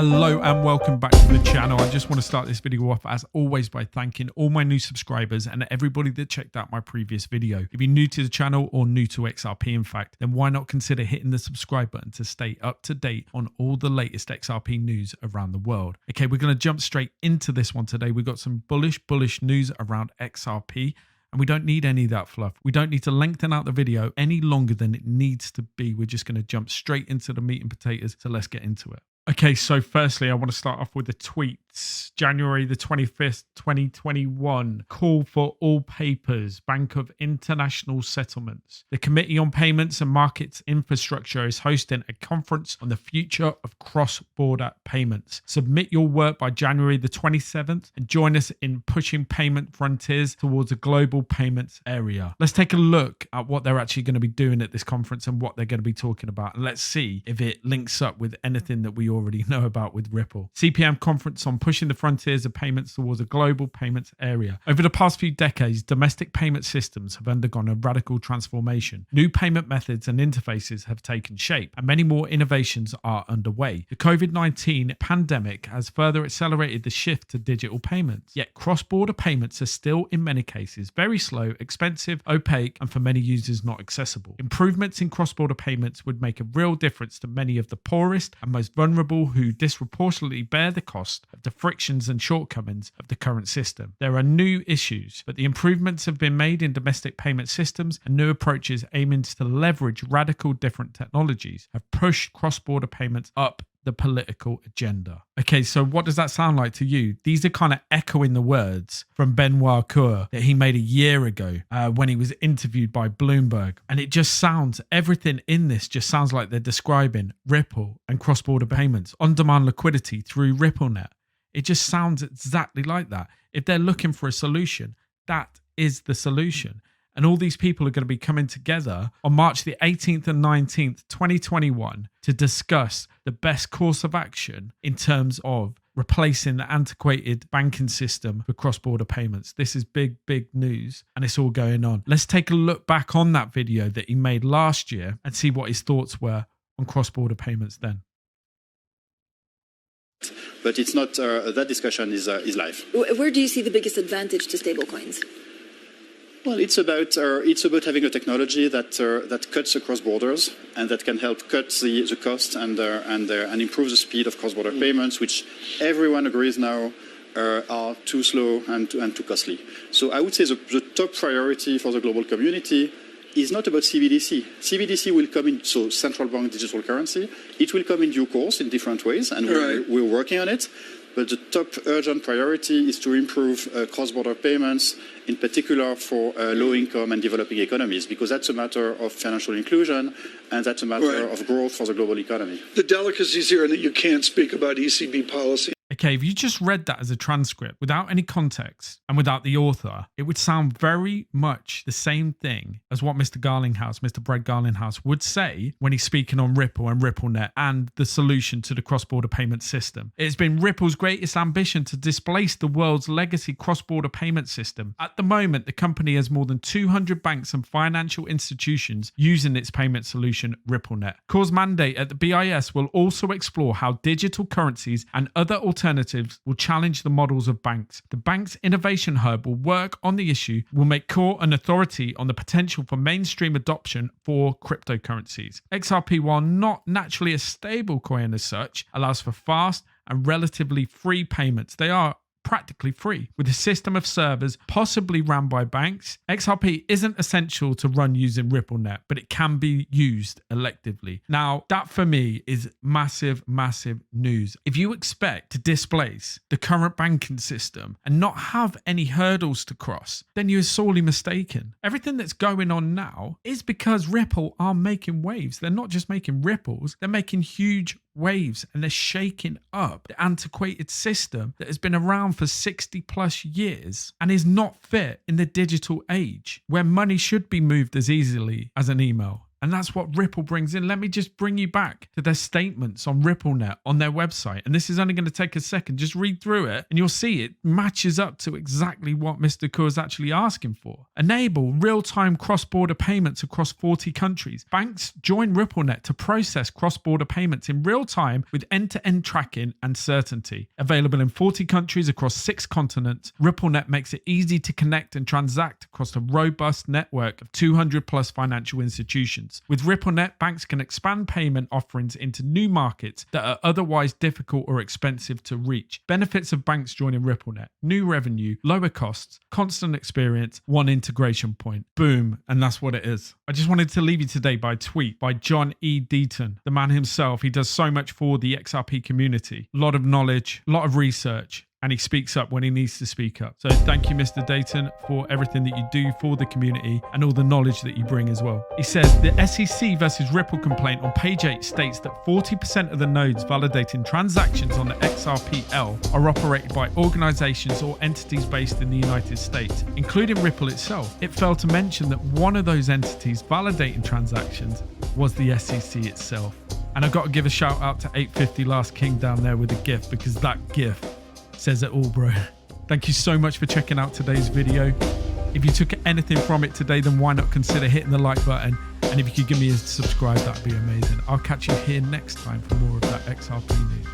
Hello and welcome back to the channel. I just want to start this video off as always by thanking all my new subscribers and everybody that checked out my previous video. If you're new to the channel or new to XRP in fact, then why not consider hitting the subscribe button to stay up to date on all the latest XRP news around the world. Okay, we're going to jump straight into this one today. We've got some bullish news around XRP. And we don't need any of that fluff. We don't need to lengthen out the video any longer than it needs to be. We're just going to jump straight into the meat and potatoes. So let's get into it. Okay, so firstly, I want to start off with the tweets. January the 25th, 2021. Call for all papers. Bank of International Settlements. The Committee on Payments and Markets Infrastructure is hosting a conference on the future of cross-border payments. Submit your work by January the 27th and join us in pushing payment frontiers towards a global payments area. Let's take a look at what they're actually going to be doing at this conference and what they're going to be talking about. And let's see if it links up with anything that we already know about with Ripple. CPM conference on pushing the frontiers of payments towards a global payments area. Over the past few decades, domestic payment systems have undergone a radical transformation. New payment methods and interfaces have taken shape, and many more innovations are underway. The COVID-19 pandemic has further accelerated the shift to digital payments. Yet cross-border payments are still, in many cases, very slow, expensive, opaque, and for many users not accessible. Improvements in cross-border payments would make a real difference to many of the poorest and most vulnerable who disproportionately bear the cost of the frictions and shortcomings of the current system. There are new issues, but the improvements have been made in domestic payment systems, and new approaches aiming to leverage radical different technologies have pushed cross-border payments up the political agenda. Okay, so what does that sound like to you? These are kind of echoing the words from Benoit Coeure that he made a year ago when he was interviewed by Bloomberg. And it just sounds, everything in this just sounds like they're describing Ripple and cross-border payments, on-demand liquidity through RippleNet. It just sounds exactly like that. If they're looking for a solution, that is the solution. And all these people are going to be coming together on March the 18th and 19th, 2021 to discuss the best course of action in terms of replacing the antiquated banking system for cross-border payments. This is big news, and it's all going on. Let's take a look back on that video that he made last year and see what his thoughts were on cross-border payments then. But it's not, that discussion is live. Where do you see the biggest advantage to stablecoins? Well, it's about having a technology that cuts across borders and that can help cut the cost and improve the speed of cross-border payments, which everyone agrees now are too slow and too costly. So I would say the top priority for the global community is not about CBDC. CBDC will come in, so central bank digital currency. It will come in due course in different ways, and we're working on it. But the top urgent priority is to improve cross-border payments, in particular for low-income and developing economies, because that's a matter of financial inclusion and that's a matter of growth for the global economy. The delicacies here are that you can't speak about ECB policy. Okay, if you just read that as a transcript without any context and without the author, it would sound very much the same thing as what Mr. Brad Garlinghouse would say when he's speaking on Ripple and RippleNet and the solution to the cross-border payment system. It's been Ripple's greatest ambition to displace the world's legacy cross-border payment system. At the moment, the company has more than 200 banks and financial institutions using its payment solution, RippleNet. Coeur's mandate at the BIS will also explore how digital currencies and other alternatives will challenge the models of banks. The bank's innovation hub will work on the issue, will make Coeure an authority on the potential for mainstream adoption for cryptocurrencies. XRP, while not naturally a stable coin as such, allows for fast and relatively free payments. They are practically free. With a system of servers possibly run by banks, XRP isn't essential to run using RippleNet, but it can be used electively. Now, that for me is massive news. If you expect to displace the current banking system and not have any hurdles to cross, then you're sorely mistaken. Everything that's going on now is because Ripple are making waves. They're not just making ripples, they're making huge waves, and they're shaking up the antiquated system that has been around for 60 plus years and is not fit in the digital age where money should be moved as easily as an email. And that's what Ripple brings in. Let me just bring you back to their statements on RippleNet on their website. And this is only going to take a second. Just read through it and you'll see it matches up to exactly what Mr. Coeure is actually asking for. Enable real-time cross-border payments across 40 countries. Banks join RippleNet to process cross-border payments in real time with end-to-end tracking and certainty. Available in 40 countries across 6 continents, RippleNet makes it easy to connect and transact across a robust network of 200 plus financial institutions. With RippleNet, banks can expand payment offerings into new markets that are otherwise difficult or expensive to reach. Benefits of banks joining RippleNet: new revenue, lower costs, constant experience, one integration point. Boom. And that's what it is. I just wanted to leave you today by a tweet by John E. Deaton, the man himself. He does so much for the XRP community. A lot of knowledge, a lot of research, and he speaks up when he needs to speak up. So thank you, Mr. Dayton, for everything that you do for the community and all the knowledge that you bring as well. He says the SEC versus Ripple complaint on page 8 states that 40% of the nodes validating transactions on the XRPL are operated by organizations or entities based in the United States, including Ripple itself. It failed to mention that one of those entities validating transactions was the SEC itself. And I've got to give a shout out to 850 Last King down there with a GIF, because that GIF says it all, bro. Thank you so much for checking out today's video. If you took anything from it today, then why not consider hitting the like button? And if you could give me a subscribe, that'd be amazing. I'll catch you here next time for more of that XRP news.